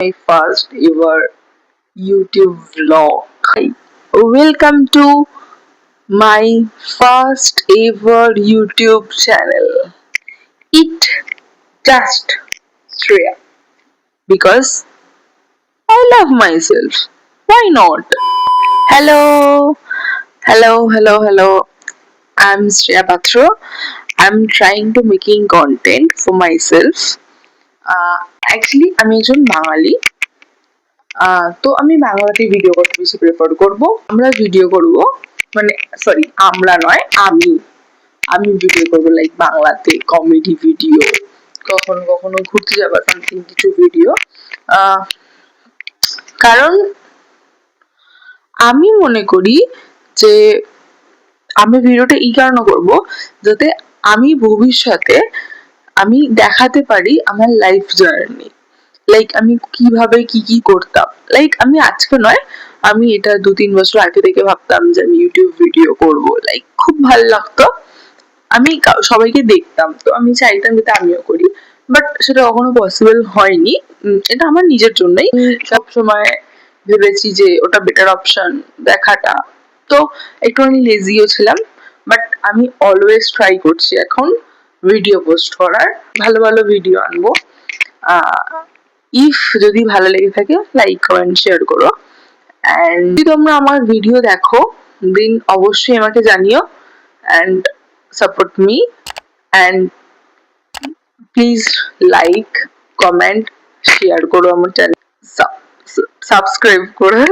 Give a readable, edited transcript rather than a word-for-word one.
My first ever YouTube vlog. Hi. Welcome to my first ever YouTube channel. It just Shreya because I love myself. Why not? Hello, hello. I'm Shreya Patra. I'm trying to making content for myself. Actually, আমি একজন বাঙালি। তো আমি বাংলাতে video করতে বেশি prefer করব। আমরা video করব, মানে সরি আমরা নয়, আমি ভিডিও করব লাইক বাংলাতে কমেডি ভিডিও, কখনো কখনো ঘুরতে যাওয়া সামথিং কিছু ভিডিও। কারণ আমি মনে করি যে আমি ভিডিওটা এই কারণে করবো যাতে আমি ভবিষ্যতে আমি দেখাতে পারি আমার লাইফ জার্নি, লাইক আমি কিভাবে কি করতাম। লাইক আমি আজকে নয়, আমি এটা 2-3 বছর আগে থেকে ভাবতাম যে আমি ইউটিউব ভিডিও করব, লাইক খুব ভালো লাগতো। আমি সবাইকে দেখতাম, তো আমি চাইতাম যাতে আমিও করি, বাট সেটা কখনো পসিবল হয়নি। এটা আমার নিজের জন্যই সব সময় ভেবেছি যে ওটা বেটার অপশন দেখাটা। তো একটুখানি লেজিও ছিলাম, বাট আমি অলওয়েজ ট্রাই করছি এখন ভিডিও পোস্ট করার, ভালো ভালো ভিডিও আনবো। ইফ যদি ভালো লেগে থাকে লাইক কমেন্ট শেয়ার করো, অ্যান্ড যদি তোমরা আমার ভিডিও দেখো দেন অবশ্যই আমাকে জানিও and support me, and please like comment share করো আমার চ্যানেল, সাবস্ক্রাইব করো।